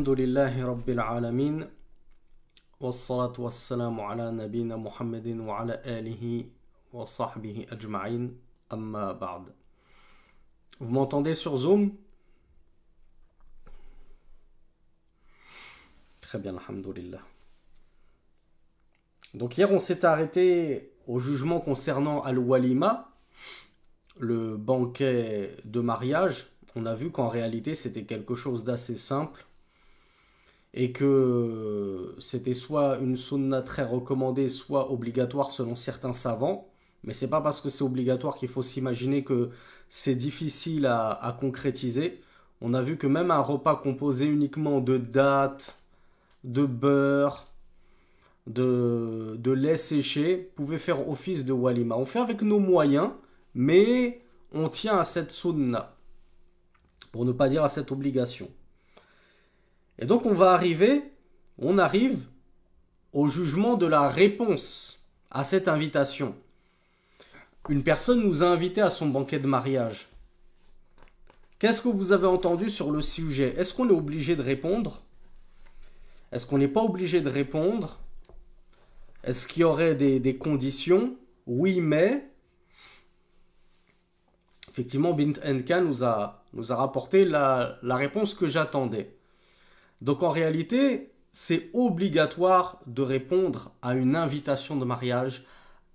Alhamdulillahi Rabbil Alamin. Wassalatu wassalamu ala nabina Muhammadin wa ala alihi wa sahbihi ajma'in. Amma ba'd. Vous m'entendez sur Zoom? Très bien, alhamdulillah. Donc hier on s'est arrêté au jugement concernant Al-Walima, le banquet de mariage. On a vu qu'en réalité c'était quelque chose d'assez simple et que c'était soit une sunna très recommandée, soit obligatoire selon certains savants. Mais c'est pas parce que c'est obligatoire qu'il faut s'imaginer que c'est difficile à concrétiser. On a vu que même un repas composé uniquement de dattes, de beurre, de lait séché pouvait faire office de walima. On fait avec nos moyens, mais on tient à cette sunna, pour ne pas dire à cette obligation. Et donc on arrive au jugement de la réponse à cette invitation. Une personne nous a invités à son banquet de mariage. Qu'est-ce que vous avez entendu sur le sujet? Est-ce qu'on est obligé de répondre? Est-ce qu'on n'est pas obligé de répondre? Est-ce qu'il y aurait des conditions? Oui, mais... Effectivement, Bint Enka nous a rapporté la réponse que j'attendais. Donc en réalité, c'est obligatoire de répondre à une invitation de mariage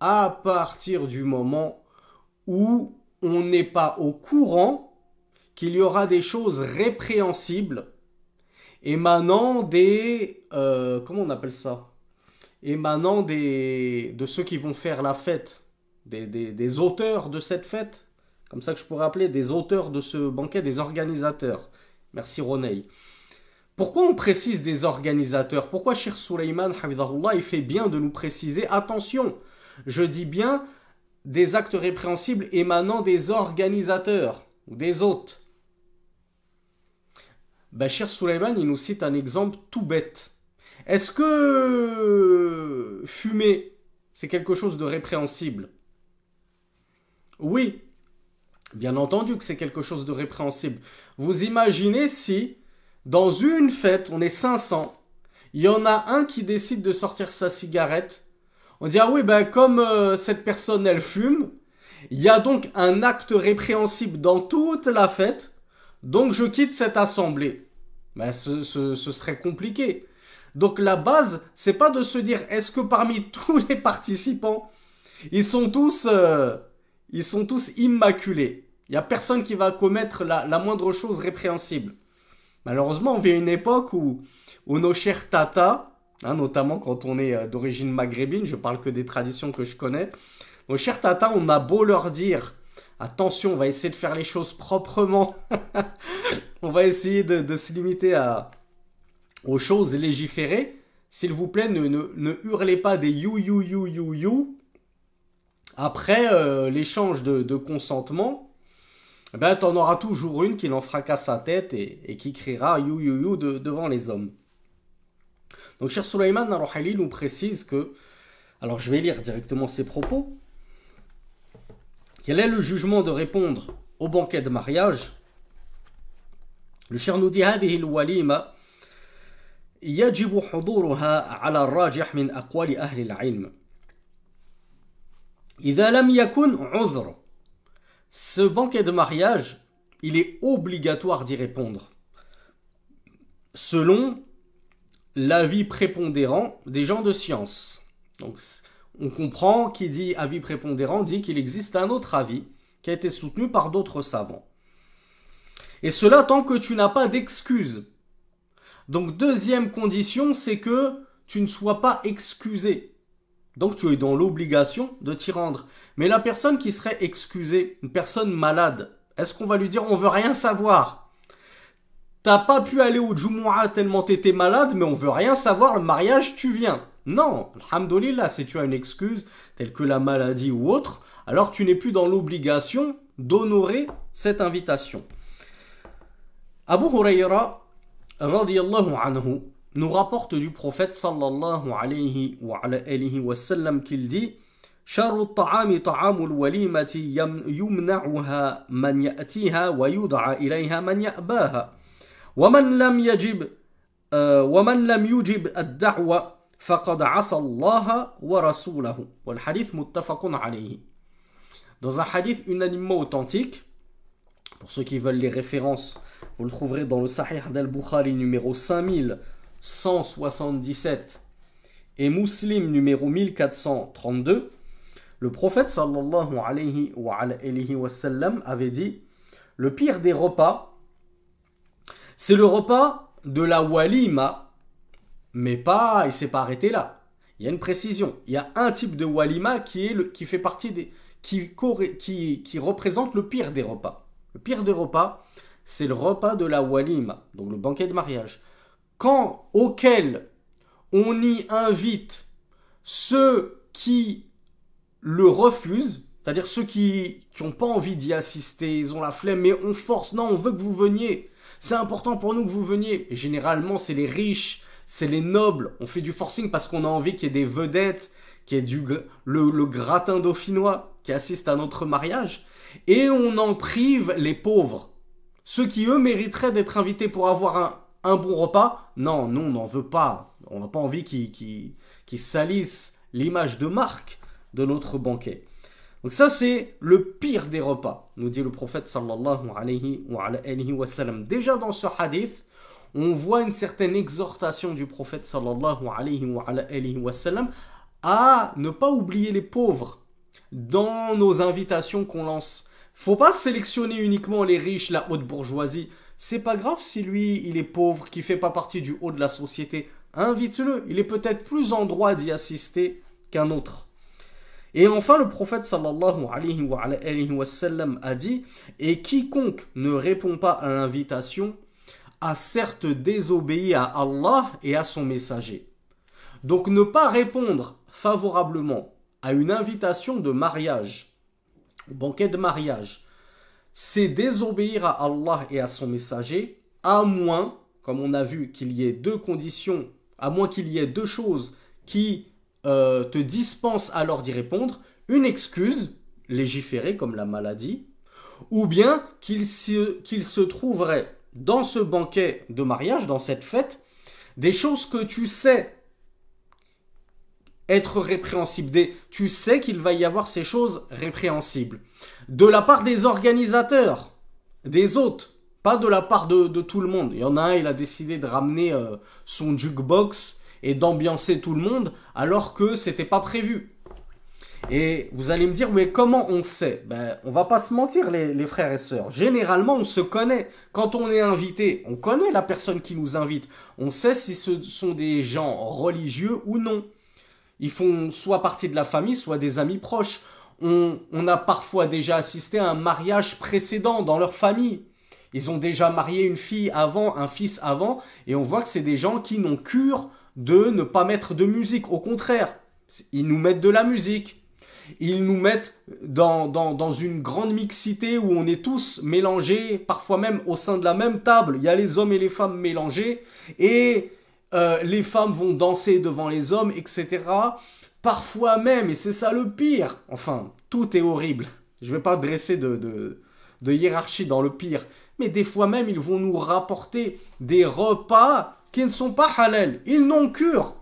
à partir du moment où on n'est pas au courant qu'il y aura des choses répréhensibles émanant des... comment on appelle ça? Émanant de ceux qui vont faire la fête, des auteurs de cette fête. Comme ça que je pourrais appeler des auteurs de ce banquet, des organisateurs. Merci Roney. Pourquoi on précise des organisateurs? Pourquoi Cheikh Sulaiman, Hafidahullah, il fait bien de nous préciser, attention, je dis bien des actes répréhensibles émanant des organisateurs ou des hôtes. Cheikh Sulaiman, il nous cite un exemple tout bête. Est-ce que fumer, c'est quelque chose de répréhensible? Oui. Bien entendu que c'est quelque chose de répréhensible. Vous imaginez si, dans une fête, on est 500, il y en a un qui décide de sortir sa cigarette. On dit, ah oui, comme cette personne, elle fume, il y a donc un acte répréhensible dans toute la fête, donc je quitte cette assemblée. Ce serait compliqué. Donc la base, c'est pas de se dire, est-ce que parmi tous les participants, ils sont tous immaculés. Il n'y a personne qui va commettre la moindre chose répréhensible. Malheureusement, on vit à une époque où nos chers tatas, notamment quand on est d'origine maghrébine, je parle que des traditions que je connais, nos chers tatas, on a beau leur dire, attention, on va essayer de faire les choses proprement, on va essayer de se limiter aux choses légiférées. S'il vous plaît, ne hurlez pas des you. Après l'échange de consentement, t'en auras toujours une qui n'en fracasse sa tête et qui criera you devant les hommes. Donc Cheikh Sulaiman Narouhali nous précise que, alors je vais lire directement ses propos. Quel est le jugement de répondre au banquet de mariage? Le Cheikh nous dit هذه الوليمة يجب حضورها على الراجح من أقوال أهل العلم. إذا لم يكن عذر. Ce banquet de mariage, il est obligatoire d'y répondre. Selon l'avis prépondérant des gens de science. Donc, on comprend qui dit avis prépondérant dit qu'il existe un autre avis qui a été soutenu par d'autres savants. Et cela tant que tu n'as pas d'excuse. Donc, deuxième condition, c'est que tu ne sois pas excusé. Donc tu es dans l'obligation de t'y rendre. Mais la personne qui serait excusée, une personne malade, est-ce qu'on va lui dire on veut rien savoir? T'as pas pu aller au Jumu'ah tellement t'étais malade, mais on veut rien savoir, le mariage tu viens. Non, alhamdoulilah, si tu as une excuse telle que la maladie ou autre, alors tu n'es plus dans l'obligation d'honorer cette invitation. Abu Hurayra, radiyallahu anhu, nous rapporte du prophète sallallahu alayhi wa sallam qu'il dit شر الطعام طعام الوليمة يمنعها من يأتيها ويدعى إليها من يأباها ومن لم يجب وَمَنْ لَمْ يُجِبْ الدَّعْوَةَ فَقَدْ عَصَى اللَّهَ وَرَسُولَهُ وَالْحَدِيث مُتَّفَقٌ عَلَيْهِ. Dans un hadith unanimement authentique, pour ceux qui veulent les références, vous le trouverez dans le Sahih d'Al-Bukhari numéro 5177 et Muslim numéro 1432, le prophète sallallahu alayhi wa sallam avait dit: le pire des repas, c'est le repas de la walima, mais pas, il s'est pas arrêté là. Il y a une précision. Il y a un type de walima qui fait partie des, qui représente le pire des repas. Le pire des repas, c'est le repas de la walima, donc le banquet de mariage, auquel on y invite ceux qui le refusent, c'est-à-dire ceux qui n'ont pas envie d'y assister, ils ont la flemme, mais on force, non, on veut que vous veniez, c'est important pour nous que vous veniez. Et généralement, c'est les riches, c'est les nobles, on fait du forcing parce qu'on a envie qu'il y ait des vedettes, qu'il y ait le gratin dauphinois qui assiste à notre mariage, et on en prive les pauvres. Ceux qui, eux, mériteraient d'être invités pour avoir un bon repas, non, nous, on n'en veut pas. On n'a pas envie qu'ils salissent l'image de marque de notre banquet. Donc ça, c'est le pire des repas, nous dit le prophète sallallahu alayhi wa sallam. Déjà dans ce hadith, on voit une certaine exhortation du prophète sallallahu alayhi wa sallam à ne pas oublier les pauvres dans nos invitations qu'on lance. Faut pas sélectionner uniquement les riches, la haute bourgeoisie. C'est pas grave si lui, il est pauvre, qui fait pas partie du haut de la société. Invite-le. Il est peut-être plus en droit d'y assister qu'un autre. Et enfin, le prophète sallallahu alayhi wa sallam a dit: et quiconque ne répond pas à l'invitation a certes désobéi à Allah et à son messager. Donc ne pas répondre favorablement à une invitation de mariage, au banquet de mariage, c'est désobéir à Allah et à son messager, à moins, comme on a vu, qu'il y ait deux conditions, à moins qu'il y ait deux choses qui te dispensent alors d'y répondre: une excuse légiférée comme la maladie, ou bien qu'il se trouverait dans ce banquet de mariage, dans cette fête, des choses que tu sais être répréhensibles, tu sais qu'il va y avoir ces choses répréhensibles, de la part des organisateurs, des hôtes, pas de la part de tout le monde. Il y en a un, il a décidé de ramener son jukebox et d'ambiancer tout le monde, alors que c'était pas prévu. Et vous allez me dire, mais comment on sait? Ben, on va pas se mentir, les frères et sœurs. Généralement, on se connaît. Quand on est invité, on connaît la personne qui nous invite. On sait si ce sont des gens religieux ou non. Ils font soit partie de la famille, soit des amis proches. On a parfois déjà assisté à un mariage précédent dans leur famille. Ils ont déjà marié une fille avant, un fils avant, et on voit que c'est des gens qui n'ont cure de ne pas mettre de musique. Au contraire, ils nous mettent de la musique. Ils nous mettent dans une grande mixité où on est tous mélangés, parfois même au sein de la même table. Il y a les hommes et les femmes mélangés, et les femmes vont danser devant les hommes, etc. Parfois même, et c'est ça le pire, enfin, tout est horrible. Je ne vais pas dresser de hiérarchie dans le pire, mais des fois même, ils vont nous rapporter des repas qui ne sont pas halal. Ils n'ont cure.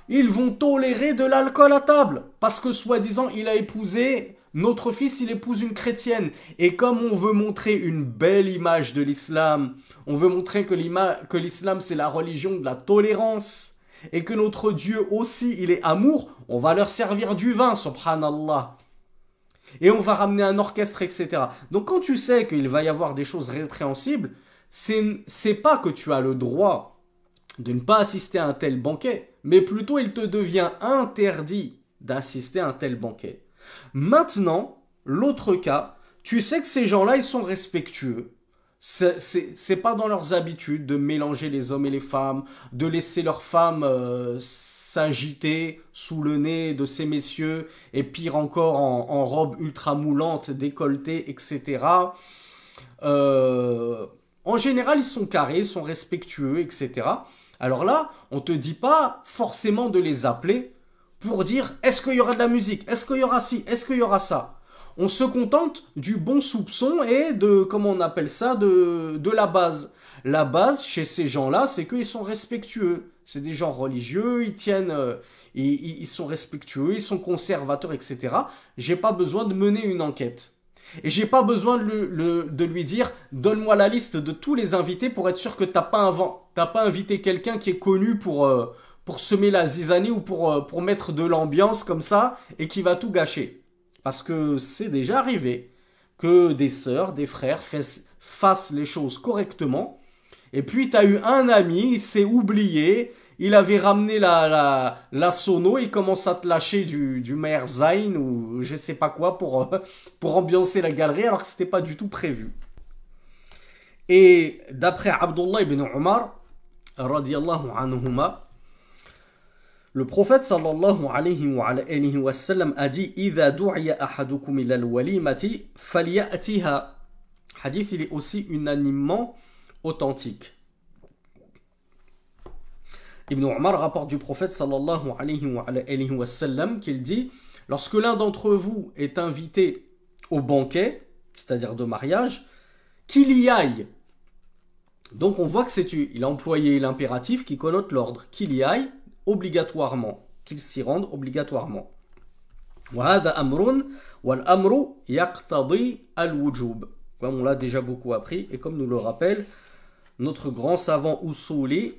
Ils vont tolérer de l'alcool à table, parce que soi-disant, il a épousé, notre fils, il épouse une chrétienne. Et comme on veut montrer une belle image de l'islam, on veut montrer que l'islam, c'est la religion de la tolérance, et que notre Dieu aussi, il est amour, on va leur servir du vin, subhanallah. Et on va ramener un orchestre, etc. Donc quand tu sais qu'il va y avoir des choses répréhensibles, c'est pas que tu as le droit de ne pas assister à un tel banquet, mais plutôt il te devient interdit d'assister à un tel banquet. Maintenant, l'autre cas, tu sais que ces gens-là, ils sont respectueux. C'est pas dans leurs habitudes de mélanger les hommes et les femmes, de laisser leurs femmes s'agiter sous le nez de ces messieurs, et pire encore en robe ultra moulante, décolletée, etc. En général, ils sont carrés, ils sont respectueux, etc. Alors là, on ne te dit pas forcément de les appeler pour dire « Est-ce qu'il y aura de la musique? Est-ce qu'il y aura ci? Est-ce qu'il y aura ça ?» On se contente du bon soupçon et de, comment on appelle ça, de la base. la base chez ces gens-là, c'est qu'ils sont respectueux. C'est des gens religieux, ils tiennent, ils sont respectueux, ils sont conservateurs, etc. J'ai pas besoin de mener une enquête. Et j'ai pas besoin de lui dire, donne-moi la liste de tous les invités pour être sûr que t'as pas invité quelqu'un qui est connu pour semer la zizanie ou pour mettre de l'ambiance comme ça et qui va tout gâcher. Parce que c'est déjà arrivé que des sœurs, des frères fassent les choses correctement. Et puis t'as eu un ami, il s'est oublié, il avait ramené la sono, il commence à te lâcher du Meherzain ou je sais pas quoi pour ambiancer la galerie alors que c'était pas du tout prévu. Et d'après Abdullah ibn Umar, radiyallahu anhuma, le prophète sallallahu alayhi wa sallam a dit إِذَا دُعِيَ أَحَدُكُمْ إِلَى الْوَلِيمَةِ فَلْيَأْتِهَا. Hadith, il est aussi unanimement authentique. Ibn Umar rapporte du prophète sallallahu alayhi wa sallam qu'il dit lorsque l'un d'entre vous est invité au banquet, c'est-à-dire de mariage, qu'il y aille. Donc on voit que il a employé l'impératif qui connote l'ordre, qu'il y aille obligatoirement, qu'il s'y rende obligatoirement. وهذا أمر والأمر يقتضي الوجوب. Comme on l'a déjà beaucoup appris et comme nous le rappelle notre grand savant Usuli,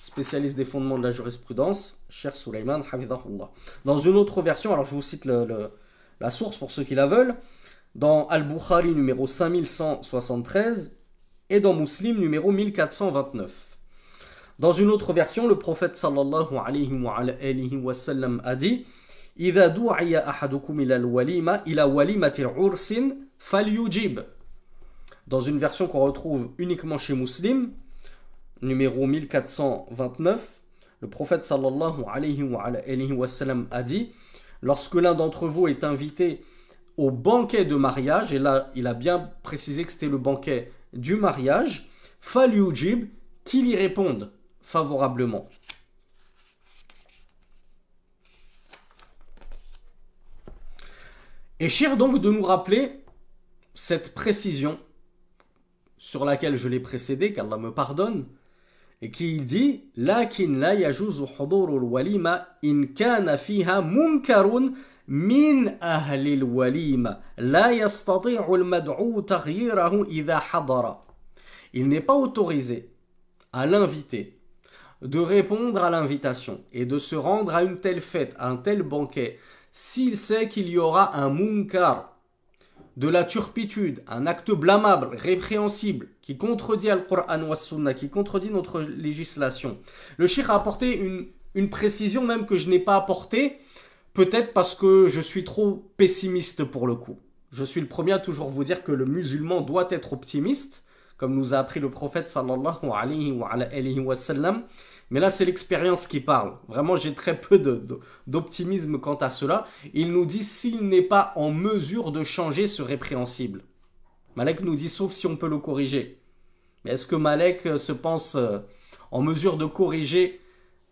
spécialiste des fondements de la jurisprudence, Cheikh Sulaiman Hafidhahullah. Dans une autre version, alors je vous cite la source pour ceux qui la veulent, dans Al-Bukhari numéro 5173 et dans Muslim numéro 1429. Dans une autre version, le prophète sallallahu alayhi wa sallam a dit إِذَا دُعِيَ أَحَدُكُمْ إِلَى وَلِيمَةِ الْعُرْسٍ فَلْيُجِبْ. Dans une version qu'on retrouve uniquement chez Muslim, numéro 1429, le prophète sallallahu alayhi wa sallam a dit lorsque l'un d'entre vous est invité au banquet de mariage, et là il a bien précisé que c'était le banquet du mariage, falyujib, qu'il y réponde favorablement. Et cher donc de nous rappeler cette précision sur laquelle je l'ai précédé, qu'Allah me pardonne, et qui dit lakin la yajuzu hudurul walima in kana fiha munkarun min ahli al-walima la yastati'u al-mad'u taghyirahu idha hadara. Il n'est pas autorisé à l'invité de répondre à l'invitation et de se rendre à une telle fête, à un tel banquet, s'il sait qu'il y aura un munkar, de la turpitude, un acte blâmable, répréhensible, qui contredit Al-Qur'an wa Sunna, qui contredit notre législation. Le cheikh a apporté une précision même que je n'ai pas apportée, peut-être parce que je suis trop pessimiste pour le coup. Je suis le premier à toujours vous dire que le musulman doit être optimiste, comme nous a appris le prophète sallallahu alayhi wa sallam. Mais là, c'est l'expérience qui parle. Vraiment, j'ai très peu d'optimisme quant à cela. Il nous dit s'il n'est pas en mesure de changer ce répréhensible. Malek nous dit sauf si on peut le corriger. Mais est-ce que Malek se pense en mesure de corriger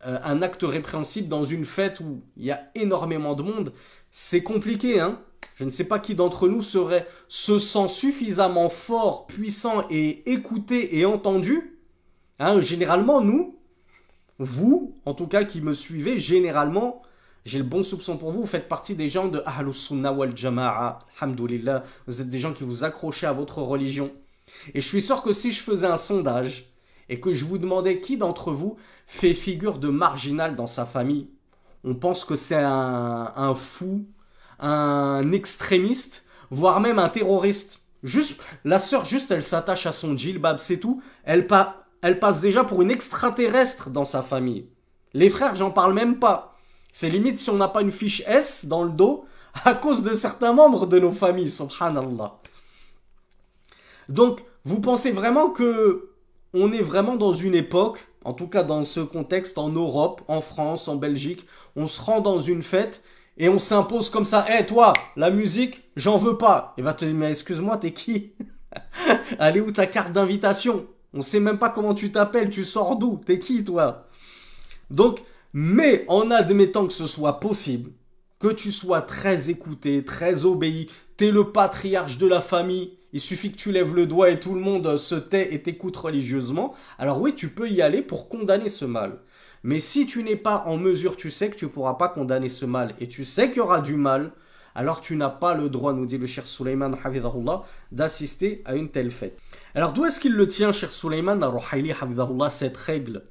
un acte répréhensible dans une fête où il y a énormément de monde? C'est compliqué, hein? Je ne sais pas qui d'entre nous se sent suffisamment fort, puissant et écouté et entendu. Hein, généralement, vous, en tout cas qui me suivez, généralement, j'ai le bon soupçon pour vous, vous faites partie des gens de Ahlus Sunnah wal Jama'a, alhamdoulilah, vous êtes des gens qui vous accrochez à votre religion. Et je suis sûr que si je faisais un sondage et que je vous demandais qui d'entre vous fait figure de marginal dans sa famille, on pense que c'est un fou, un extrémiste, voire même un terroriste. La sœur, elle s'attache à son djilbab, c'est tout. Elle passe déjà pour une extraterrestre dans sa famille. Les frères, j'en parle même pas. C'est limite si on n'a pas une fiche S dans le dos à cause de certains membres de nos familles, subhanallah. Donc, vous pensez vraiment que on est vraiment dans une époque, en tout cas dans ce contexte, en Europe, en France, en Belgique, on se rend dans une fête et on s'impose comme ça. Eh, toi, la musique, j'en veux pas. Il va te dire, mais excuse-moi, t'es qui? Allez, où ta carte d'invitation? On sait même pas comment tu t'appelles, tu sors d'où? T'es qui, toi? Donc, mais en admettant que ce soit possible, que tu sois très écouté, très obéi, t'es le patriarche de la famille, il suffit que tu lèves le doigt et tout le monde se tait et t'écoute religieusement, alors oui, tu peux y aller pour condamner ce mal. Mais si tu n'es pas en mesure, tu sais que tu ne pourras pas condamner ce mal et tu sais qu'il y aura du mal, alors tu n'as pas le droit, nous dit le Cheikh Sulaiman Hafidahullah, d'assister à une telle fête. Alors d'où est-ce qu'il le tient, Cheikh Sulaiman Ar-Ruhaili Hafidahullah, cette règle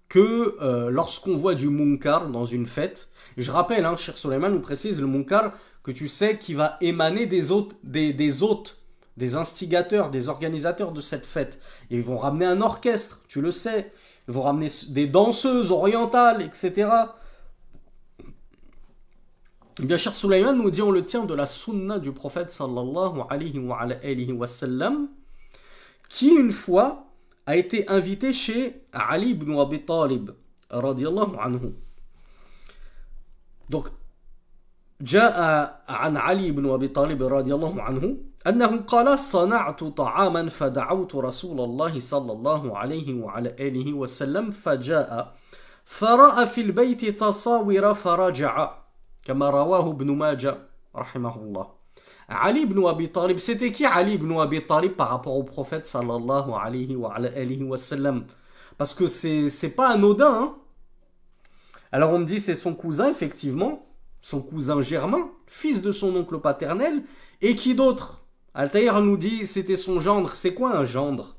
que lorsqu'on voit du munkar dans une fête, et je rappelle, Cheikh Sulaiman nous précise le munkar que tu sais qui va émaner des hôtes, des instigateurs, des organisateurs de cette fête. Et ils vont ramener un orchestre, tu le sais, ils vont ramener des danseuses orientales, etc. Eh bien, Cheikh Sulaiman nous dit, on le tient de la sunna du prophète sallallahu alayhi wa sallam, qui une fois a été invité chez Ali ibn Abi Talib, radiyallahu anhu. Donc, جاء عن علي بن أبي طالب رضي الله عنه أنه قال صنعت طعاما فدعوت رسول الله صلى الله عليه وعلى آله وسلم فجاء فرأى في البيت تصاوير فرجع كما رواه ابن ماجه رحمه الله. Ali ibn Abi Talib, c'était qui Ali ibn Abi Talib par rapport au prophète sallallahu alayhi wa alihi wa sallam? Parce que c'est pas anodin, hein? Alors on me dit c'est son cousin, effectivement, son cousin germain, fils de son oncle paternel, et qui d'autre? Altaïr nous dit c'était son gendre. C'est quoi un gendre?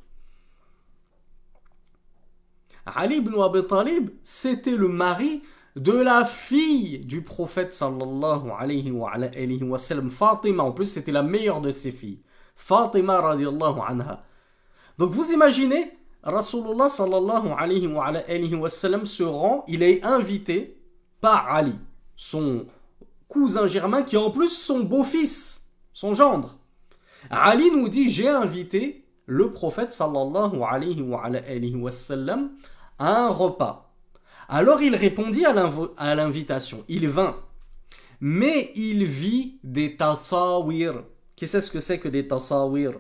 Ali ibn Abi Talib, c'était le mari de la fille du prophète sallallahu alayhi wa sallam, Fatima. En plus, c'était la meilleure de ses filles, Fatima radiallahu anha. Donc vous imaginez, Rasulullah sallallahu alayhi wa sallam se rend, il est invité par Ali, son cousin germain, qui est en plus son beau-fils, son gendre. Ali nous dit, j'ai invité le prophète sallallahu alayhi wa sallam à un repas. Alors il répondit à l'invitation, il vint, mais il vit des tasawir. Qu'est-ce que c'est que des tasawir?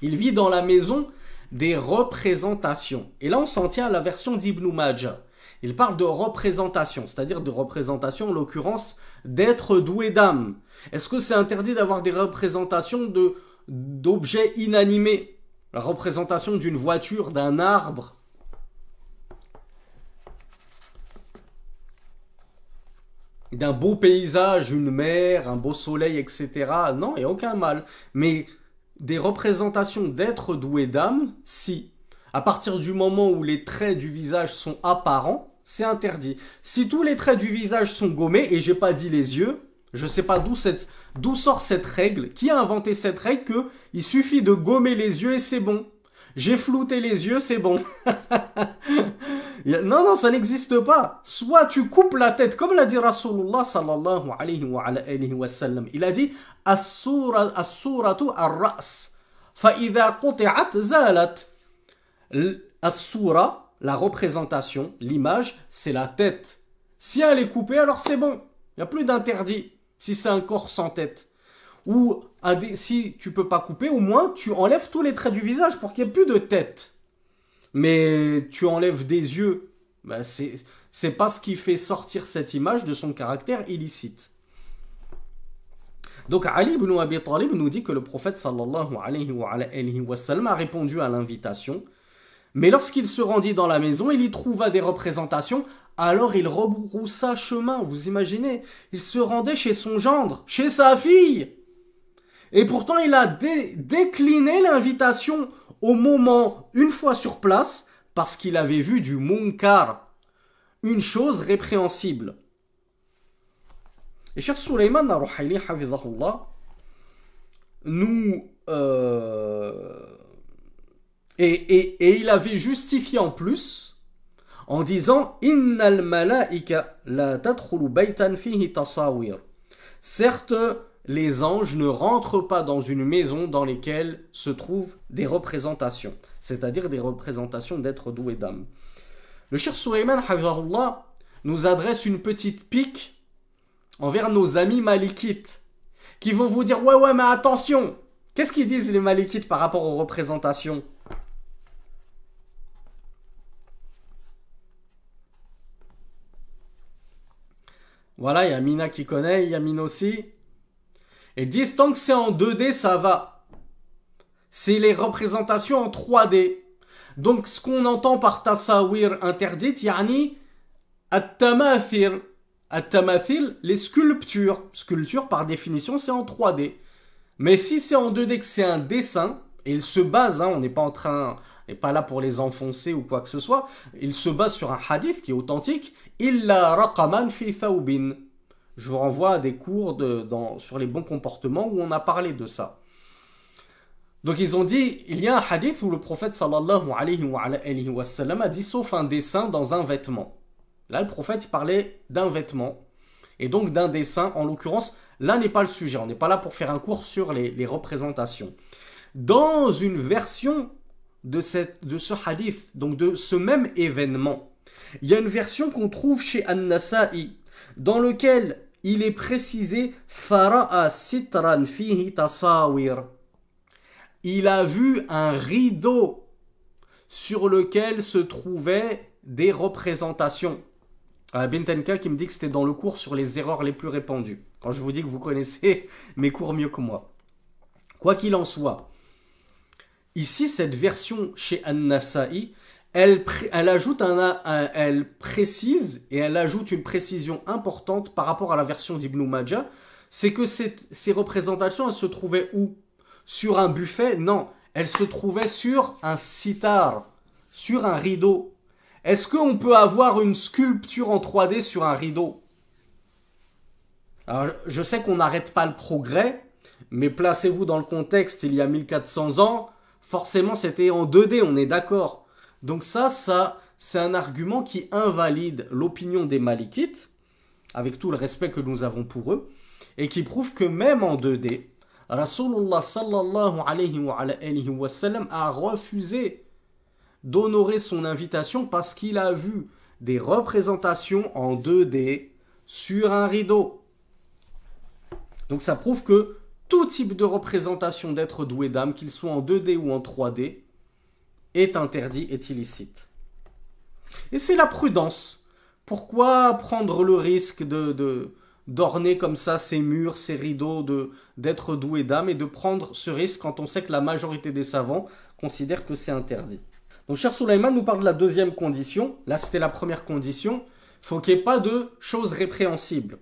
Il vit dans la maison des représentations. Et là on s'en tient à la version d'Ibn Majah. Il parle de représentation, c'est-à-dire de représentation en l'occurrence d'êtres doués d'âme. Est-ce que c'est interdit d'avoir des représentations d'objets inanimés? La représentation d'une voiture, d'un arbre, d'un beau paysage, une mer, un beau soleil, etc. Non, il n'y a aucun mal. Mais des représentations d'êtres doués d'âme, si. À partir du moment où les traits du visage sont apparents, c'est interdit. Si tous les traits du visage sont gommés, et j'ai pas dit les yeux, je sais pas d'où sort cette règle, qui a inventé cette règle que il suffit de gommer les yeux et c'est bon. J'ai flouté les yeux, c'est bon. Non, ça n'existe pas. Soit tu coupes la tête, comme l'a dit Rasulullah sallallahu alayhi wa sallam. Il a dit as-suratu ar-ra's, fa idha quti'at zalat. As-sura, la représentation, l'image, c'est la tête. Si elle est coupée, alors c'est bon. Il n'y a plus d'interdit. Si c'est un corps sans tête. Ou si tu peux pas couper, au moins tu enlèves tous les traits du visage pour qu'il n'y ait plus de tête. Mais tu enlèves des yeux, bah c'est pas ce qui fait sortir cette image de son caractère illicite. Donc Ali ibn Abi Talib nous dit que le prophète sallallahu alayhi wa sallam a répondu à l'invitation, mais lorsqu'il se rendit dans la maison, il y trouva des représentations, alors il rebroussa chemin, vous imaginez, il se rendait chez son gendre, chez sa fille. Et pourtant, il a décliné l'invitation au moment, une fois sur place, parce qu'il avait vu du munkar, une chose répréhensible. Et Cheikh Sulaiman Ar-Ruhaili, hafidhahullah, et il avait justifié en plus, en disant « Innal malaika la tadkhulu baytan fihi tasawir » Certes, les anges ne rentrent pas dans une maison dans laquelle se trouvent des représentations, c'est-à-dire des représentations d'êtres doués d'âme. Le Cheikh Sulaiman Hafizahullah nous adresse une petite pique envers nos amis malikites, qui vont vous dire « Ouais, mais attention !» Qu'est-ce qu'ils disent les malikites par rapport aux représentations? Voilà, il y a Mina qui connaît, il y a Mina aussi. Ils disent tant que c'est en 2D, ça va. C'est les représentations en 3D. Donc ce qu'on entend par tasawir interdite, yani at-tamathil. At-tamathil, les sculptures. Sculpture par définition c'est en 3D. Mais si c'est en 2D que c'est un dessin, et il se base, on n'est pas là pour les enfoncer ou quoi que ce soit, il se base sur un hadith qui est authentique, illa raqaman fi thawbin. Je vous renvoie à des cours sur les bons comportements où on a parlé de ça. Donc ils ont dit, il y a un hadith où le prophète sallallahu alayhi wa sallam a dit sauf un dessin dans un vêtement. Là le prophète il parlait d'un vêtement et donc d'un dessin. En l'occurrence, là n'est pas le sujet. On n'est pas là pour faire un cours sur les représentations. Dans une version de ce hadith, donc de ce même événement, il y a une version qu'on trouve chez An-Nasa'i dans lequel il est précisé fara'a sitran fihi tasawir. Il a vu un rideau sur lequel se trouvaient des représentations. Bentenka qui me dit que c'était dans le cours sur les erreurs les plus répandues. Quand je vous dis que vous connaissez mes cours mieux que moi. Quoi qu'il en soit, ici cette version chez An-Nasa'i, elle précise et elle ajoute une précision importante par rapport à la version d'Ibn Majah, c'est que ces représentations, elles se trouvaient où? Sur un buffet? Non, elles se trouvaient sur un sitar, sur un rideau. Est-ce qu'on peut avoir une sculpture en 3D sur un rideau? Alors, je sais qu'on n'arrête pas le progrès, mais placez-vous dans le contexte, il y a 1400 ans, forcément c'était en 2D, on est d'accord. Donc ça c'est un argument qui invalide l'opinion des Malikites, avec tout le respect que nous avons pour eux, et qui prouve que même en 2D, Rasulullah sallallahu alayhi wa sallam a refusé d'honorer son invitation parce qu'il a vu des représentations en 2D sur un rideau. Donc ça prouve que tout type de représentation d'êtres doués d'âme, qu'ils soient en 2D ou en 3D, est interdit, est illicite. Et c'est la prudence. Pourquoi prendre le risque d'orner comme ça ces murs, ces rideaux d'êtres doués d'âme et de prendre ce risque quand on sait que la majorité des savants considèrent que c'est interdit. Donc Cheikh Souleymane nous parle de la deuxième condition. Là c'était la première condition. Il faut qu'il n'y ait pas de choses répréhensibles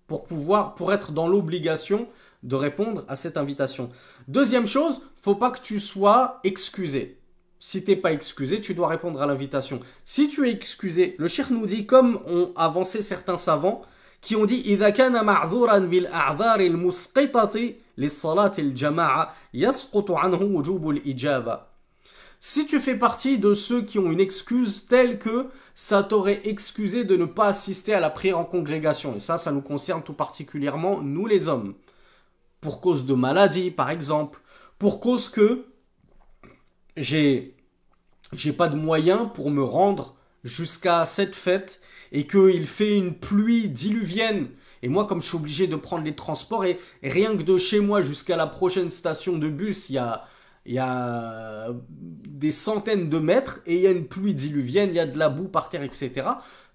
pour être dans l'obligation de répondre à cette invitation. Deuxième chose, faut pas que tu sois excusé. Si t'es pas excusé, tu dois répondre à l'invitation. Si tu es excusé, le cheikh nous dit, comme ont avancé certains savants, qui ont dit إذا كان معذورا بالأعذار المسقطة للصلاة الجماعة يسقط عنه وجوب الإجابة. Si tu fais partie de ceux qui ont une excuse telle que ça t'aurait excusé de ne pas assister à la prière en congrégation, et ça nous concerne tout particulièrement nous les hommes, pour cause de maladie par exemple, pour cause que j'ai pas de moyens pour me rendre jusqu'à cette fête et qu'il fait une pluie diluvienne. Et moi, comme je suis obligé de prendre les transports et rien que de chez moi jusqu'à la prochaine station de bus, il y a des centaines de mètres et il y a une pluie diluvienne, il y a de la boue par terre, etc.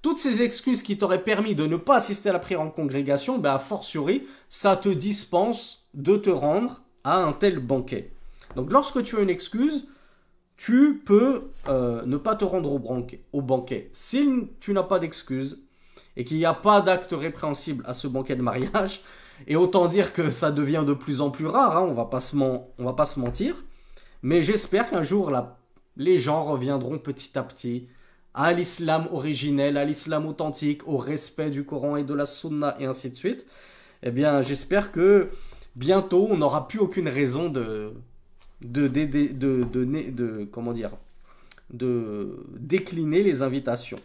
Toutes ces excuses qui t'auraient permis de ne pas assister à la prière en congrégation, ben a fortiori, ça te dispense de te rendre à un tel banquet. Donc lorsque tu as une excuse, tu peux ne pas te rendre au banquet. Si tu n'as pas d'excuse et qu'il n'y a pas d'acte répréhensible à ce banquet de mariage, et autant dire que ça devient de plus en plus rare, on va pas se mentir, mais j'espère qu'un jour les gens reviendront petit à petit à l'islam originel, à l'islam authentique, au respect du Coran et de la Sunna et ainsi de suite. Eh bien, j'espère que bientôt on n'aura plus aucune raison de décliner les invitations.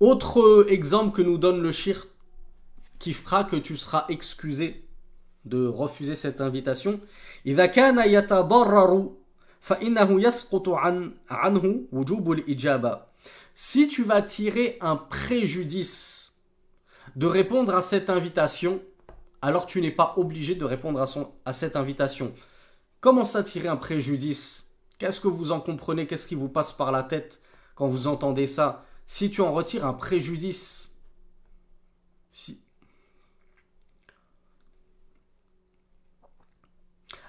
Autre exemple que nous donne le shir qui fera que tu seras excusé de refuser cette invitation. إذا كان يتضرر فإنه يسقط عنه وجوب الإجابة. Si tu vas tirer un préjudice de répondre à cette invitation, alors tu n'es pas obligé de répondre à cette invitation. Comment ça tirer un préjudice? Qu'est-ce que vous en comprenez? Qu'est-ce qui vous passe par la tête quand vous entendez ça? Si tu en retires un préjudice,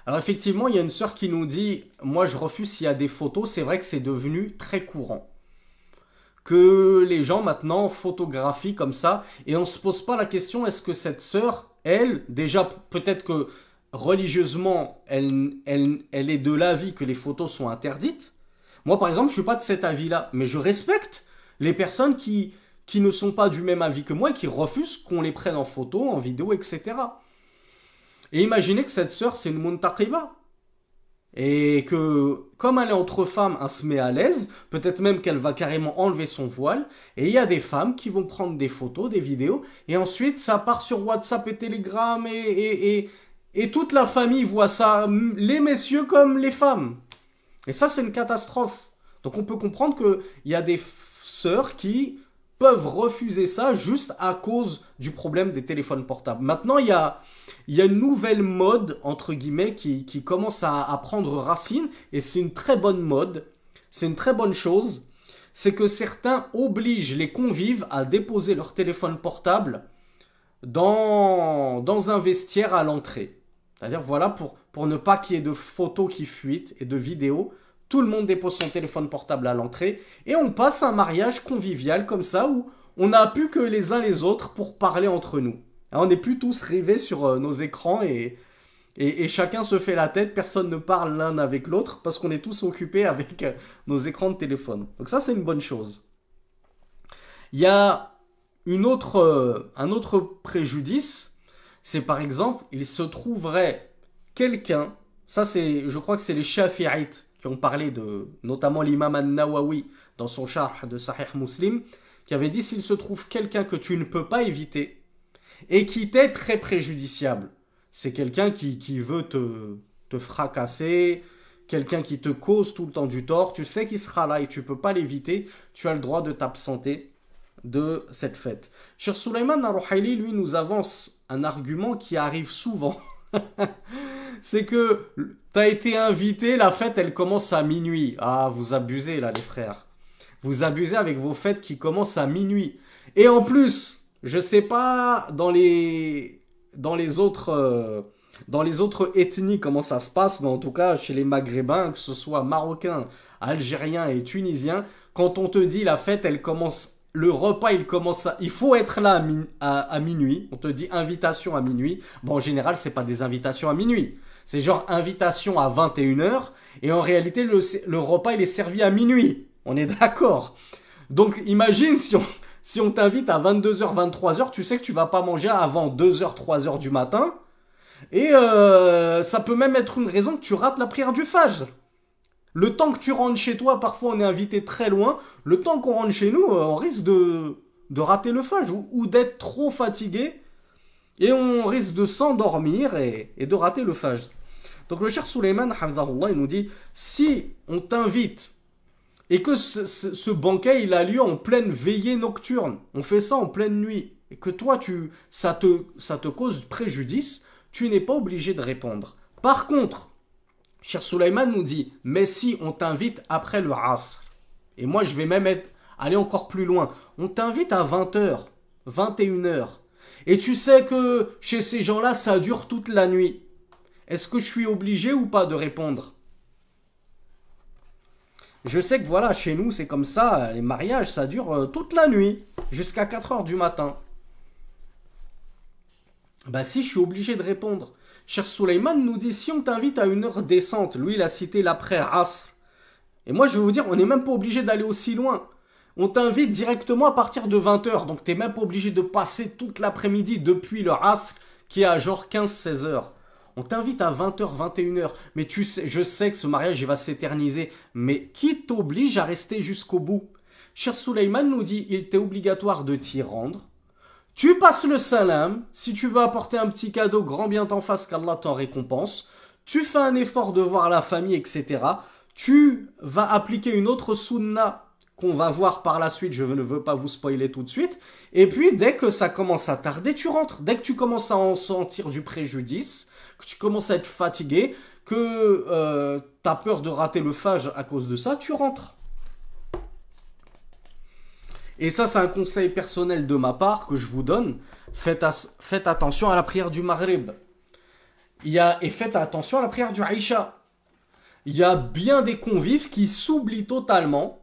Alors effectivement, il y a une sœur qui nous dit, moi je refuse s'il y a des photos, c'est vrai que c'est devenu très courant. Que les gens maintenant photographient comme ça, et on se pose pas la question, est-ce que cette sœur, elle, déjà peut-être que religieusement, elle est de l'avis que les photos sont interdites. Moi par exemple, je suis pas de cet avis-là, mais je respecte les personnes qui ne sont pas du même avis que moi et qui refusent qu'on les prenne en photo, en vidéo, etc. Et imaginez que cette sœur, c'est une muntaqiba. Et que, comme elle est entre femmes, elle se met à l'aise. Peut-être même qu'elle va carrément enlever son voile. Et il y a des femmes qui vont prendre des photos, des vidéos. Et ensuite, ça part sur WhatsApp et Telegram. Et toute la famille voit ça, les messieurs comme les femmes. Et ça, c'est une catastrophe. Donc on peut comprendre qu'il y a des sœurs qui peuvent refuser ça juste à cause du problème des téléphones portables. Maintenant, il y a une nouvelle mode, entre guillemets, qui commence à prendre racine, et c'est une très bonne mode, c'est une très bonne chose, c'est que certains obligent les convives à déposer leur téléphone portable dans un vestiaire à l'entrée. C'est-à-dire, voilà, pour ne pas qu'il y ait de photos qui fuitent et de vidéos, tout le monde dépose son téléphone portable à l'entrée et on passe un mariage convivial comme ça où on n'a plus que les uns les autres pour parler entre nous. On n'est plus tous rivés sur nos écrans et chacun se fait la tête, personne ne parle l'un avec l'autre parce qu'on est tous occupés avec nos écrans de téléphone. Donc ça, c'est une bonne chose. Il y a un autre préjudice, c'est par exemple, il se trouverait quelqu'un, ça c'est, je crois que c'est les Shafi'ites qui ont parlé de, notamment l'imam An-Nawawi dans son charh de Sahih Muslim, qui avait dit s'il se trouve quelqu'un que tu ne peux pas éviter et qui t'est très préjudiciable. C'est quelqu'un qui veut te fracasser, quelqu'un qui te cause tout le temps du tort, tu sais qu'il sera là et tu ne peux pas l'éviter, tu as le droit de t'absenter de cette fête. Cheikh Sulaiman Narouhaili, lui, nous avance un argument qui arrive souvent. C'est que t'as été invité, la fête elle commence à minuit. Ah, vous abusez là les frères. Vous abusez avec vos fêtes qui commencent à minuit. Et en plus, je sais pas dans les autres ethnies comment ça se passe, mais en tout cas chez les Maghrébins, que ce soit Marocains, Algériens et Tunisiens, quand on te dit la fête elle commence, le repas il commence il faut être là à minuit, on te dit invitation à minuit. Bon, en général c'est pas des invitations à minuit, c'est genre invitation à 21h et en réalité le repas il est servi à minuit, on est d'accord. Donc imagine si on t'invite à 22h, 23h, tu sais que tu vas pas manger avant 2h, 3h du matin. Et ça peut même être une raison que tu rates la prière du Fajr. Le temps que tu rentres chez toi, parfois on est invité très loin. Le temps qu'on rentre chez nous, on risque de rater le Fajr ou d'être trop fatigué. Et on risque de s'endormir et de rater le Fajr. Donc le Cheikh Sulaiman, hafidhahullah, il nous dit, si on t'invite et que ce banquet il a lieu en pleine veillée nocturne, on fait ça en pleine nuit, et que toi ça te cause préjudice, tu n'es pas obligé de répondre. Par contre, Cheikh Sulaiman nous dit, mais si on t'invite après le Asr, et moi je vais même aller encore plus loin, on t'invite à 20h, 21h, et tu sais que chez ces gens-là ça dure toute la nuit, est-ce que je suis obligé ou pas de répondre? Je sais que voilà, chez nous, c'est comme ça, les mariages, ça dure toute la nuit, jusqu'à 4h du matin. Bah si, je suis obligé de répondre. Cheikh Sulaiman nous dit, si on t'invite à une heure décente, lui il a cité l'après-Asr. Et moi je vais vous dire, on n'est même pas obligé d'aller aussi loin. On t'invite directement à partir de 20h, donc t'es même pas obligé de passer toute l'après-midi depuis le Asr, qui est à genre 15-16h. On t'invite à 20h, 21h, mais tu sais, je sais que ce mariage il va s'éterniser, mais qui t'oblige à rester jusqu'au bout? Cheikh Sulaiman nous dit, il t'est obligatoire de t'y rendre. Tu passes le salam, si tu veux apporter un petit cadeau, grand bien t'en fasse qu'Allah t'en récompense. Tu fais un effort de voir la famille, etc. Tu vas appliquer une autre sunna qu'on va voir par la suite, je ne veux pas vous spoiler tout de suite. Et puis dès que ça commence à tarder, tu rentres. Dès que tu commences à en sentir du préjudice, que tu commences à être fatigué, que tu as peur de rater le Fajr à cause de ça, tu rentres. Et ça, c'est un conseil personnel de ma part que je vous donne. Faites attention à la prière du Maghrib. Et faites attention à la prière du Aïcha. Il y a bien des convives qui s'oublient totalement.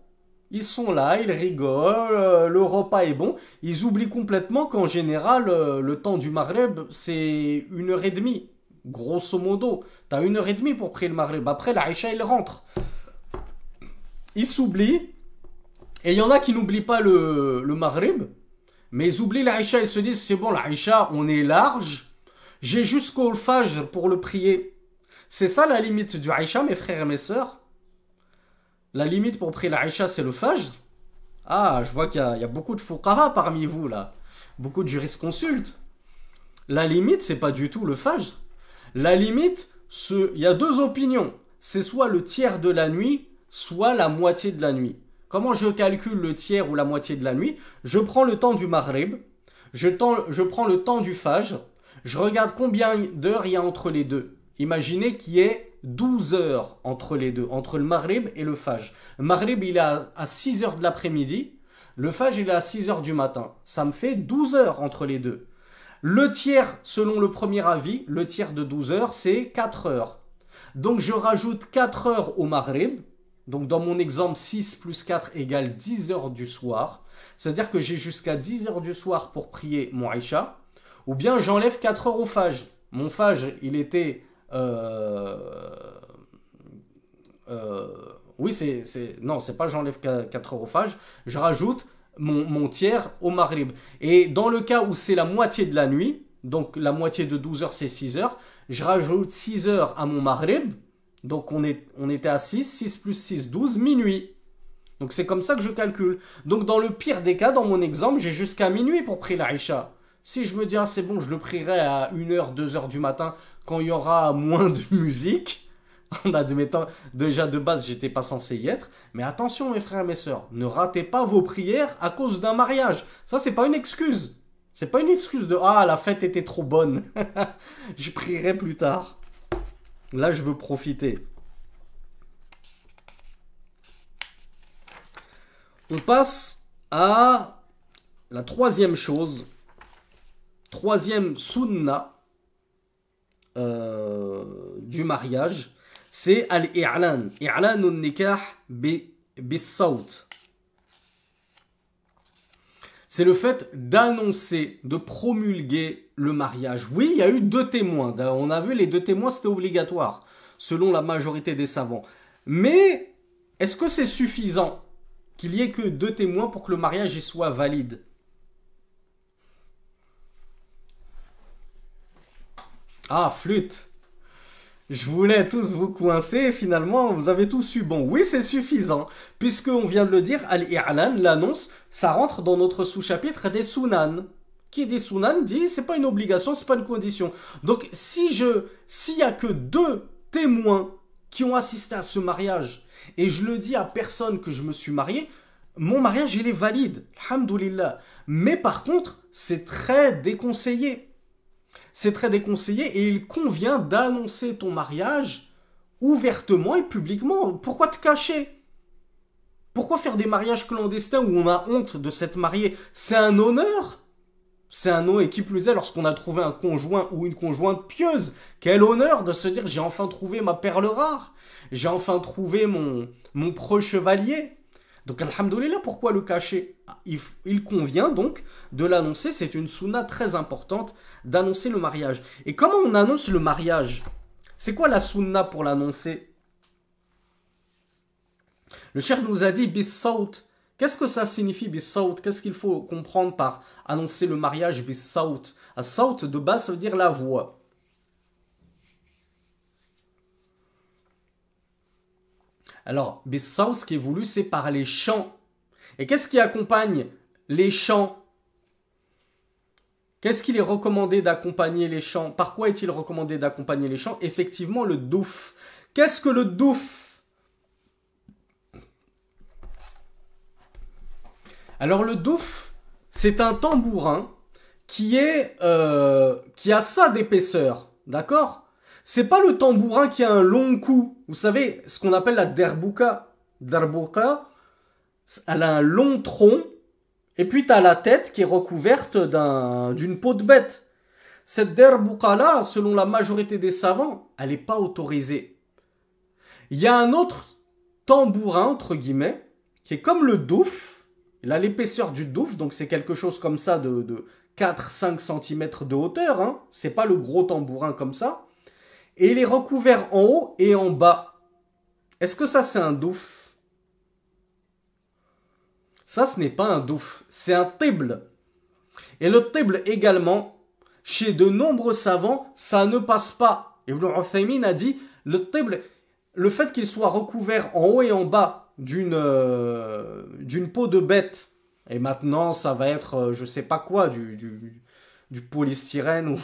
Ils sont là, ils rigolent, le repas est bon. Ils oublient complètement qu'en général, le temps du Maghreb, c'est 1 heure et demie. Grosso modo, t'as 1 heure et demie pour prier le Maghreb. Après, l'Aïcha, il rentre. Ils s'oublient. Et il y en a qui n'oublient pas le Maghreb. Mais ils oublient l'Aïcha, ils se disent, c'est bon, l'Aïcha, on est large. J'ai jusqu'au Fajr pour le prier. C'est ça la limite du Aïcha, mes frères et mes sœurs. La limite pour prier l'Aïcha, c'est le Fajr. Ah, je vois qu'il y a beaucoup de fuqaha parmi vous, là. Beaucoup de jurisconsultes. La limite, c'est pas du tout le Fajr. La limite, il y a deux opinions. C'est soit le tiers de la nuit, soit la moitié de la nuit. Comment je calcule le tiers ou la moitié de la nuit? Je prends le temps du Maghrib, je prends le temps du Fajr, je regarde combien d'heures il y a entre les deux. Imaginez qu'il y ait 12 heures entre les deux, entre le Maghrib et le Fajr. Le Maghrib, il est à 6 heures de l'après-midi, le Fajr, il est à 6 heures du matin. Ça me fait 12 heures entre les deux. Le tiers, selon le premier avis, le tiers de 12 heures, c'est 4 heures. Donc je rajoute 4 heures au Maghrib. Donc dans mon exemple, 6 plus 4 égale 10 heures du soir. C'est-à-dire que j'ai jusqu'à 10 heures du soir pour prier mon Aïcha. Ou bien j'enlève 4 heures au Fajr. Mon Fajr, il était... oui, non, c'est pas j'enlève 4 heures au Fajr. Je rajoute mon tiers au Maghrib. Et dans le cas où c'est la moitié de la nuit, donc la moitié de 12 heures, c'est 6 heures, je rajoute 6 heures à mon Maghrib. Donc on était à 6 plus 6, 12, minuit. Donc c'est comme ça que je calcule. Donc dans le pire des cas, dans mon exemple, j'ai jusqu'à minuit pour prier l'Aïcha. Si je me dis, ah c'est bon, je le prierai à 1 heure, 2 heures du matin, quand il y aura moins de musique, en admettant, déjà de base, j'étais pas censé y être. Mais attention mes frères et mes sœurs, ne ratez pas vos prières à cause d'un mariage. Ça c'est pas une excuse. C'est pas une excuse de, ah la fête était trop bonne. Je prierai plus tard. Là, je veux profiter. On passe à la troisième chose, troisième sunna du mariage, c'est al-i'lan. I'lan al-nikah bis-sawt. C'est le fait d'annoncer, de promulguer le mariage. Oui, il y a eu 2 témoins. On a vu les 2 témoins, c'était obligatoire, selon la majorité des savants. Mais, est-ce que c'est suffisant qu'il y ait que 2 témoins pour que le mariage y soit valide? Ah, flûte! Je voulais tous vous coincer, finalement, vous avez tous eu bon. Oui, c'est suffisant, puisqu'on vient de le dire, al-i'lan, l'annonce, ça rentre dans notre sous-chapitre des sunan. Qui dit sunan dit, c'est pas une obligation, c'est pas une condition. Donc, s'il y a que 2 témoins qui ont assisté à ce mariage, et je le dis à personne que je me suis marié, mon mariage, il est valide, alhamdoulilah. Mais par contre, c'est très déconseillé. C'est très déconseillé et il convient d'annoncer ton mariage ouvertement et publiquement. Pourquoi te cacher? Pourquoi faire des mariages clandestins où on a honte de s'être marié? C'est un honneur. C'est un honneur, et qui plus est lorsqu'on a trouvé un conjoint ou une conjointe pieuse. Quel honneur de se dire j'ai enfin trouvé ma perle rare. J'ai enfin trouvé mon preux chevalier. Donc, alhamdoulilah, pourquoi le cacher? Il convient donc de l'annoncer, c'est une sunna très importante d'annoncer le mariage. Et comment on annonce le mariage? C'est quoi la sunna pour l'annoncer? Le cheikh nous a dit bis-sawt. Qu'est-ce que ça signifie bis-sawt? Qu'est-ce qu'il faut comprendre par annoncer le mariage bis-sawt? As-sawt de base ça veut dire la voix. Alors, bis-sawt, ce qui est voulu, c'est par les chants. Et qu'est-ce qui accompagne les chants? Qu'est-ce qu'il est recommandé d'accompagner les chants? Par quoi est-il recommandé d'accompagner les chants? Effectivement, le douf. Qu'est-ce que le douf? Alors, le douf, c'est un tambourin qui a ça d'épaisseur. D'accord? C'est pas le tambourin qui a un long cou. Vous savez, ce qu'on appelle la derbouka. Derbouka, elle a un long tronc. Et puis, tu as la tête qui est recouverte d'une peau de bête. cette derbouka-là, selon la majorité des savants, elle n'est pas autorisée. Il y a un autre tambourin, entre guillemets, qui est comme le douf. Il a l'épaisseur du douf, donc c'est quelque chose comme ça de 4-5 cm de hauteur. Hein. C'est pas le gros tambourin comme ça. Et il est recouvert en haut et en bas. Est-ce que ça, c'est un douf? Ça, ce n'est pas un douf, c'est un tibl. Et le tibl également, chez de nombreux savants, ça ne passe pas. Ibn Uthaymin a dit, le tibl, le fait qu'il soit recouvert en haut et en bas d'une peau de bête, et maintenant ça va être, je sais pas quoi, du polystyrène,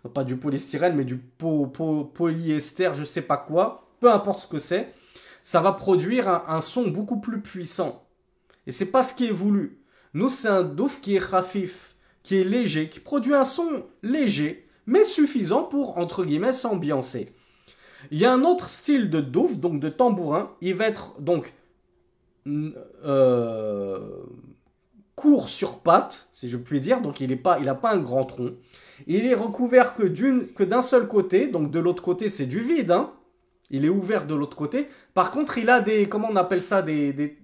ou pas du polystyrène, mais du polyester, je sais pas quoi, peu importe ce que c'est, ça va produire un son beaucoup plus puissant. Et c'est pas ce qui est voulu. Nous, c'est un douf qui est khafif, qui est léger, qui produit un son léger, mais suffisant pour, entre guillemets, s'ambiancer. Il y a un autre style de douf, donc de tambourin. Il va être donc court sur pattes, si je puis dire. Donc il n'a pas un grand tronc. Il est recouvert que d'un seul côté. Donc de l'autre côté, c'est du vide. Hein. Il est ouvert de l'autre côté. Par contre, il a des, comment on appelle ça, des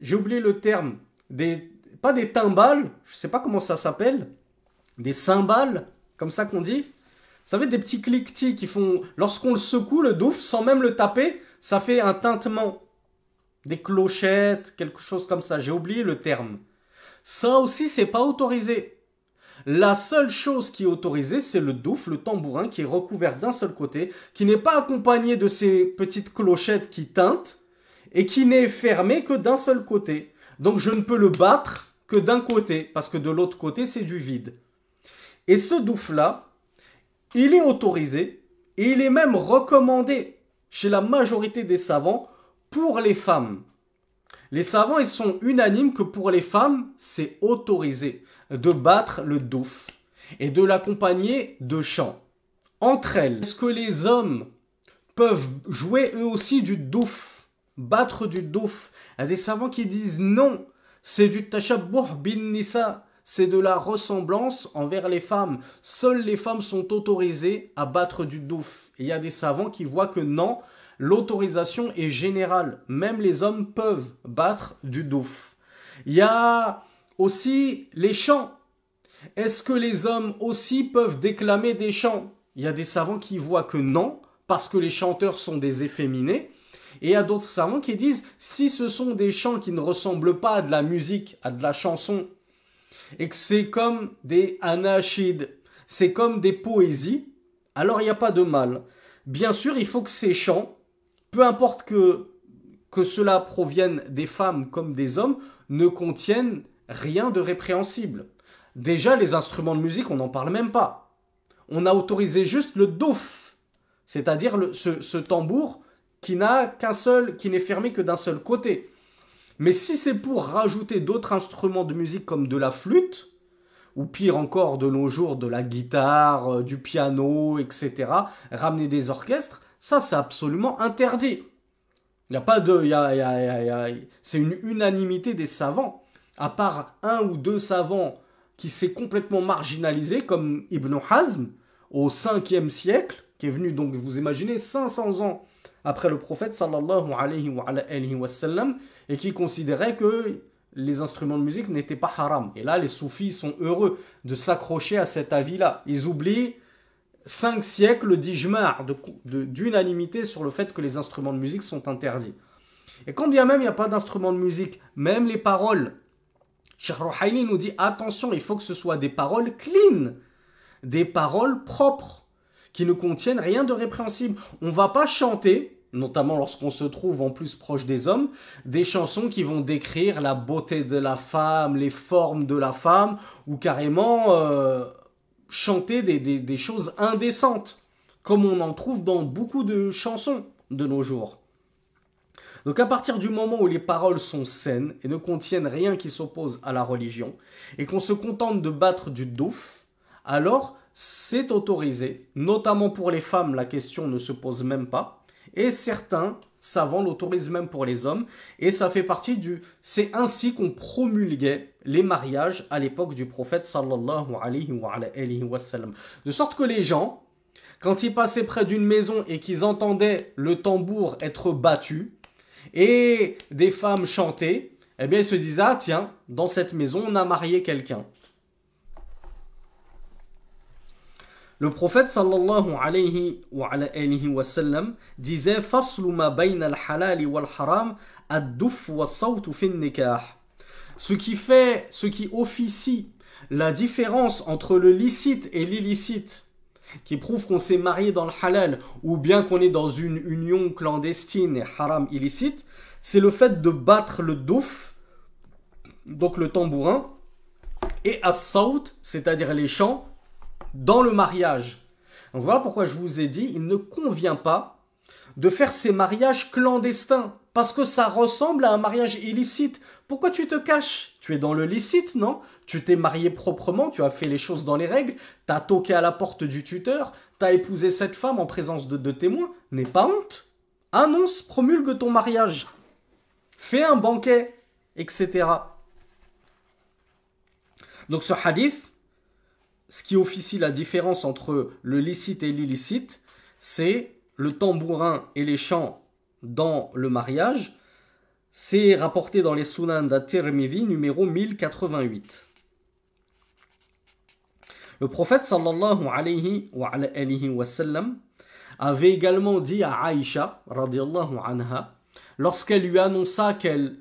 j'ai oublié le terme. Pas des timbales, je ne sais pas comment ça s'appelle. Des cymbales, comme ça qu'on dit. Vous savez, des petits cliquetis qui font... Lorsqu'on le secoue, le douf, sans même le taper, ça fait un tintement. Des clochettes, quelque chose comme ça. J'ai oublié le terme. Ça aussi, c'est pas autorisé. La seule chose qui est autorisée, c'est le douf, le tambourin, qui est recouvert d'un seul côté, qui n'est pas accompagné de ces petites clochettes qui tintent, et qui n'est fermé que d'un seul côté. Donc je ne peux le battre que d'un côté, parce que de l'autre côté, c'est du vide. Et ce douf-là, il est autorisé, et il est même recommandé chez la majorité des savants pour les femmes. Les savants, ils sont unanimes que pour les femmes, c'est autorisé de battre le douf et de l'accompagner de chants. Entre elles, est-ce que les hommes peuvent jouer eux aussi du douf, battre du douf? Il y a des savants qui disent non, c'est du tashabbuh bin nisa, c'est de la ressemblance envers les femmes. Seules les femmes sont autorisées à battre du douf. Et il y a des savants qui voient que non, l'autorisation est générale. Même les hommes peuvent battre du douf. Il y a aussi les chants. Est-ce que les hommes aussi peuvent déclamer des chants? Il y a des savants qui voient que non, parce que les chanteurs sont des efféminés. Et il y a d'autres savants qui disent, si ce sont des chants qui ne ressemblent pas à de la musique, à de la chanson, et que c'est comme des anashids, c'est comme des poésies, alors il n'y a pas de mal. Bien sûr, il faut que ces chants, peu importe que cela provienne des femmes comme des hommes, ne contiennent rien de répréhensible. Déjà, les instruments de musique, on n'en parle même pas. On a autorisé juste le douf, c'est-à-dire ce tambour qui n'est fermé que d'un seul côté. Mais si c'est pour rajouter d'autres instruments de musique comme de la flûte, ou pire encore de nos jours de la guitare, du piano, etc., ramener des orchestres, ça c'est absolument interdit. Il y a pas de, c'est une unanimité des savants. À part un ou deux savants qui s'est complètement marginalisé, comme Ibn Hazm, au 5e siècle, qui est venu donc, vous imaginez, 500 ans après le prophète, sallallahu alayhi wa sallam, et qui considérait que les instruments de musique n'étaient pas haram. Et là, les soufis sont heureux de s'accrocher à cet avis-là. Ils oublient 5 siècles d'ijma', d'unanimité sur le fait que les instruments de musique sont interdits. Et quand bien même il n'y a pas d'instruments de musique, même les paroles, Cheikh Rouhaïli nous dit attention, il faut que ce soit des paroles clean, des paroles propres, qui ne contiennent rien de répréhensible. On ne va pas chanter, notamment lorsqu'on se trouve en plus proche des hommes, des chansons qui vont décrire la beauté de la femme, les formes de la femme, ou carrément chanter des choses indécentes, comme on en trouve dans beaucoup de chansons de nos jours. Donc à partir du moment où les paroles sont saines et ne contiennent rien qui s'oppose à la religion, et qu'on se contente de battre du douf, alors c'est autorisé, notamment pour les femmes, la question ne se pose même pas, et certains savants l'autorisent même pour les hommes. Et ça fait partie c'est ainsi qu'on promulguait les mariages à l'époque du prophète sallallahu alayhi wa sallam. De sorte que les gens, quand ils passaient près d'une maison et qu'ils entendaient le tambour être battu et des femmes chanter, eh bien ils se disaient, ah tiens, dans cette maison on a marié quelqu'un. Le prophète sallallahu alayhi wa sallam disait faslu ma bayna al-halal wal haram ad-duff wa as-sawt fi an-nikah. Ce qui officie la différence entre le licite et l'illicite, qui prouve qu'on s'est marié dans le halal ou bien qu'on est dans une union clandestine et haram illicite, c'est le fait de battre le douf, donc le tambourin, et as-sawt, c'est-à-dire les chants, dans le mariage. Donc voilà pourquoi je vous ai dit, il ne convient pas de faire ces mariages clandestins, parce que ça ressemble à un mariage illicite. Pourquoi tu te caches? Tu es dans le licite, non? Tu t'es marié proprement, tu as fait les choses dans les règles, tu as toqué à la porte du tuteur, tu as épousé cette femme en présence de témoins. N'aie pas honte. Annonce, promulgue ton mariage. Fais un banquet, etc. Donc ce hadith, ce qui officie la différence entre le licite et l'illicite, c'est le tambourin et les chants dans le mariage. C'est rapporté dans les Sunan d'At-Tirmidhi numéro 1088. Le prophète sallallahu alayhi wa sallam avait également dit à Aïcha radiyallahu anha, lorsqu'elle lui annonça qu'elle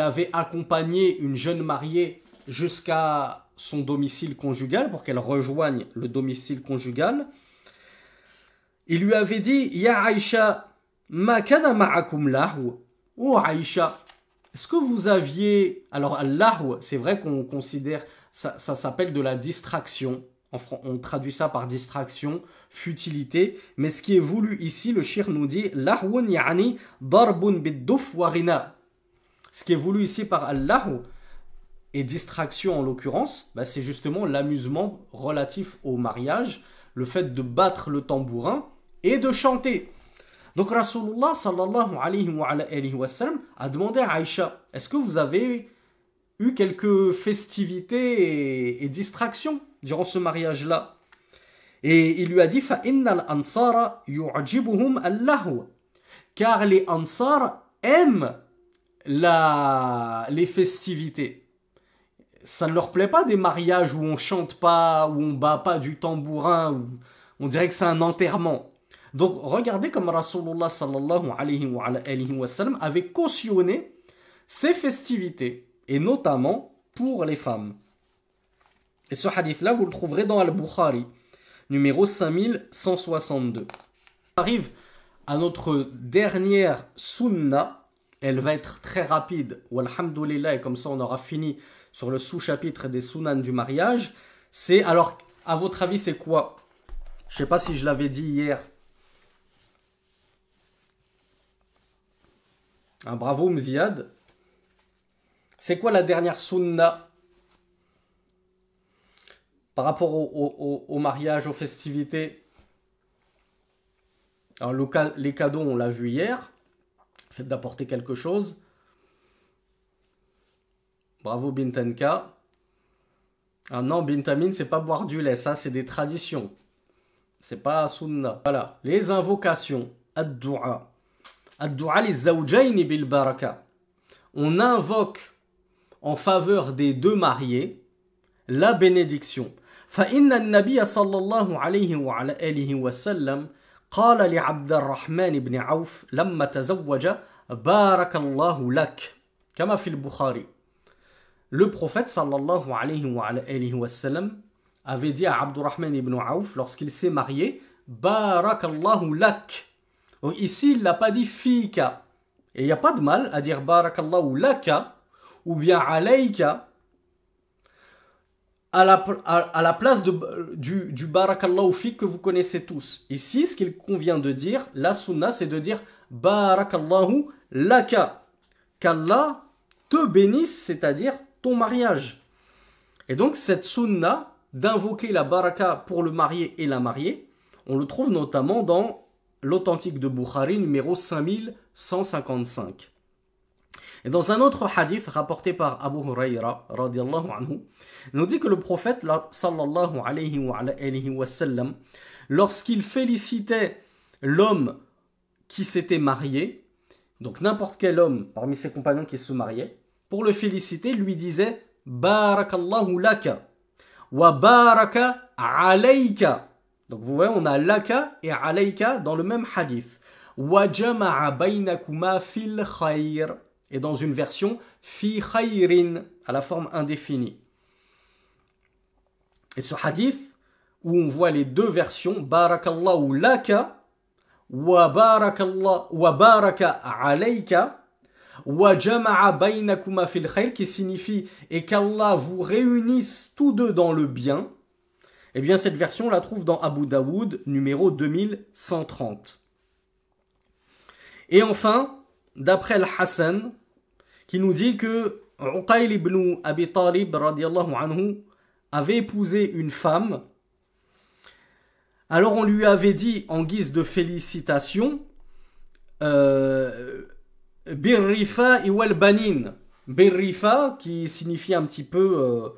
avait accompagné une jeune mariée jusqu'à son domicile conjugal, pour qu'elle rejoigne le domicile conjugal, il lui avait dit, Ya Aïcha, ma kana ma'akum lahu. Oh Aïcha, est-ce que vous aviez... Alors, al-lahu, c'est vrai qu'on considère, ça s'appelle de la distraction. On traduit ça par distraction, futilité. Mais ce qui est voulu ici, le shir nous dit, lahwun ya'ni darbun bid-duf wa ghina. Ce qui est voulu ici par al-lahu, et distraction en l'occurrence, bah c'est justement l'amusement relatif au mariage, le fait de battre le tambourin et de chanter. Donc Rasulullah sallallahu alayhi wa sallam a demandé à Aïcha, est-ce que vous avez eu quelques festivités et distractions durant ce mariage-là? Et il lui a dit, fa innal ansara yu'jibuhum al-lahu, car les ansar aiment les festivités. Ça ne leur plaît pas des mariages où on chante pas, où on bat pas du tambourin, où on dirait que c'est un enterrement. Donc regardez comme Rasulullah sallallahu alayhi wa sallam avait cautionné ces festivités, et notamment pour les femmes. Et ce hadith-là, vous le trouverez dans Al-Bukhari, numéro 5162. On arrive à notre dernière sunna. Elle va être très rapide, walhamdulillah, et comme ça on aura fini sur le sous-chapitre des sunan du mariage. C'est, alors, à votre avis, c'est quoi? Je ne sais pas si je l'avais dit hier. Ah, bravo Mziad. C'est quoi la dernière sunna par rapport au mariage, aux festivités? Alors, les cadeaux, on l'a vu hier. Le fait d'apporter quelque chose. Bravo Bintanka. Ah non, Bintamin, c'est pas boire du lait, ça c'est des traditions. C'est pas sunna. Voilà, les invocations. Ad-du'a. Ad-du'a li zawjayni bil baraka. On invoque en faveur des deux mariés la bénédiction. Fa inna an-nabiy sallallahu alayhi wa sallam قال لعبد الرحمن بن عوف لما تزوج بارك الله لك كما في البخاري. Le prophète sallallahu alayhi wa sallam avait dit à Abdurrahman ibn Auf lorsqu'il s'est marié, Barakallahu lak. Donc ici, il n'a pas dit fika. Et il n'y a pas de mal à dire Barakallahu laka ou bien alayka à la place du Barakallahu fik que vous connaissez tous. Ici, ce qu'il convient de dire, la sunna, c'est de dire Barakallahu laka. Qu'Allah te bénisse, c'est-à-dire ton mariage. Et donc cette sunna d'invoquer la baraka pour le marié et la mariée, on le trouve notamment dans l'authentique de Bukhari, numéro 5155. Et dans un autre hadith rapporté par Abu Huraira, radiyallahu anhu, il nous dit que le prophète, sallallahu alayhi wa sallam, lorsqu'il félicitait l'homme qui s'était marié, donc n'importe quel homme parmi ses compagnons qui se mariait, pour le féliciter, lui disait « Barakallahu laka wa baraka alayka ». Donc vous voyez, on a laka et alayka dans le même hadith. « Wa jama'a baynakuma fil khayr ». Et dans une version fi khayrin, à la forme indéfinie. Et ce hadith, où on voit les deux versions, barakallahu laka, wa baraka alayka, wa jama'a baynakuma fil khayr, qui signifie et qu'Allah vous réunisse tous deux dans le bien, eh bien cette version on la trouve dans Abu Daoud, numéro 2130. Et enfin, d'après Al-Hassan, qui nous dit que Uqayl ibn Abi Talib radiyallahu anhu avait épousé une femme. Alors on lui avait dit en guise de félicitation Birrifa wal banin. Birrifa qui signifie un petit peu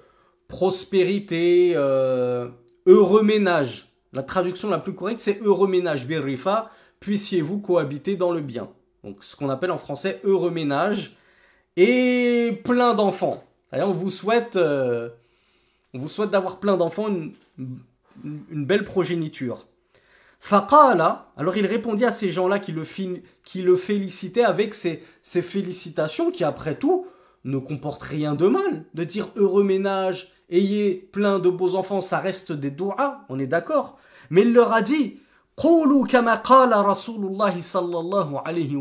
prospérité, heureux ménage. La traduction la plus correcte c'est heureux ménage. Birrifa, puissiez-vous cohabiter dans le bien. Donc ce qu'on appelle en français heureux ménage. Et plein d'enfants. On vous souhaite d'avoir plein d'enfants, une belle progéniture. Faqala, alors il répondit à ces gens-là qui le félicitaient avec ces félicitations qui, après tout, ne comportent rien de mal. De dire heureux ménage, ayez plein de beaux enfants, ça reste des doigts, on est d'accord. Mais il leur a dit Qulu kama qala Rasulullah sallallahu alayhi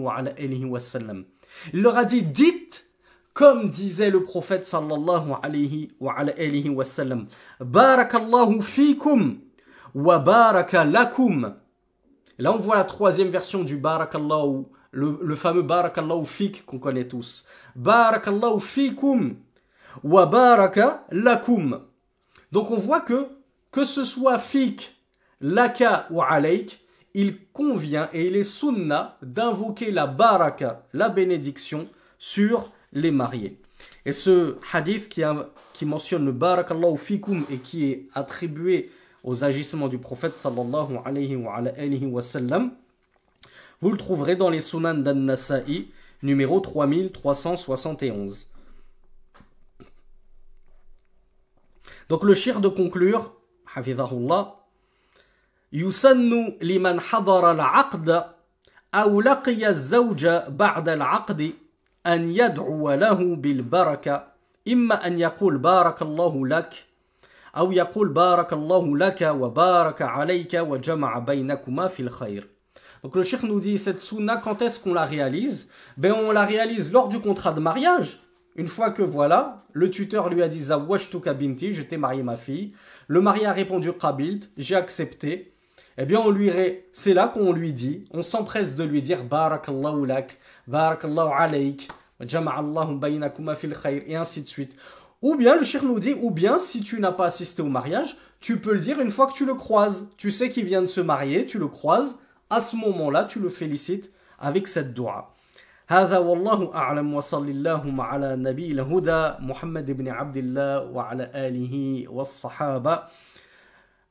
wa sallam. Il leur a dit, dites, comme disait le prophète sallallahu alayhi wa sallam, Barakallahu fikum wa baraka lakum. Là, on voit la troisième version du Barakallahu, le fameux Barakallahu fik qu'on connaît tous. Barakallahu fikum wa baraka lakum. Donc, on voit que ce soit fik, laka ou alayk, il convient et il est sunna d'invoquer la baraka, la bénédiction, sur les mariés. Et ce hadith qui mentionne le barakallahu fikum et qui est attribué aux agissements du prophète sallallahu alayhi wa sallam, vous le trouverez dans les Sunan d'An-Nasa'i, numéro 3371. Donc le shir de conclure, hafizahullah, يسن لمن حضر العقد أو لقي الزوج بعد العقد أن يدعو له بالبركة إما أن يقول بارك الله لك أو يقول بارك الله لك وبارك عليك وجمع بينكما في الخير. Donc le cheikh nous dit cette sunna, quand est-ce qu'on la réalise? On la réalise lors du contrat de mariage. Une fois que voilà, le tuteur lui a dit Zawwajtuka binti, je t'ai marié ma fille. Le mari a répondu Qabilt, j'ai accepté. Eh bien, c'est là qu'on lui dit, on s'empresse de lui dire Barakallahu lak, Barakallahu alayk, Jama'allahu baynakuma fil khayr, et ainsi de suite. Ou bien, le cheikh nous dit, ou bien, si tu n'as pas assisté au mariage, tu peux le dire une fois que tu le croises. Tu sais qu'il vient de se marier, tu le croises, à ce moment-là, tu le félicites avec cette dua. هذا والله أعلم وصلى اللهم على نبي الهدى محمد بن عبد الله وعلى آله والصحابة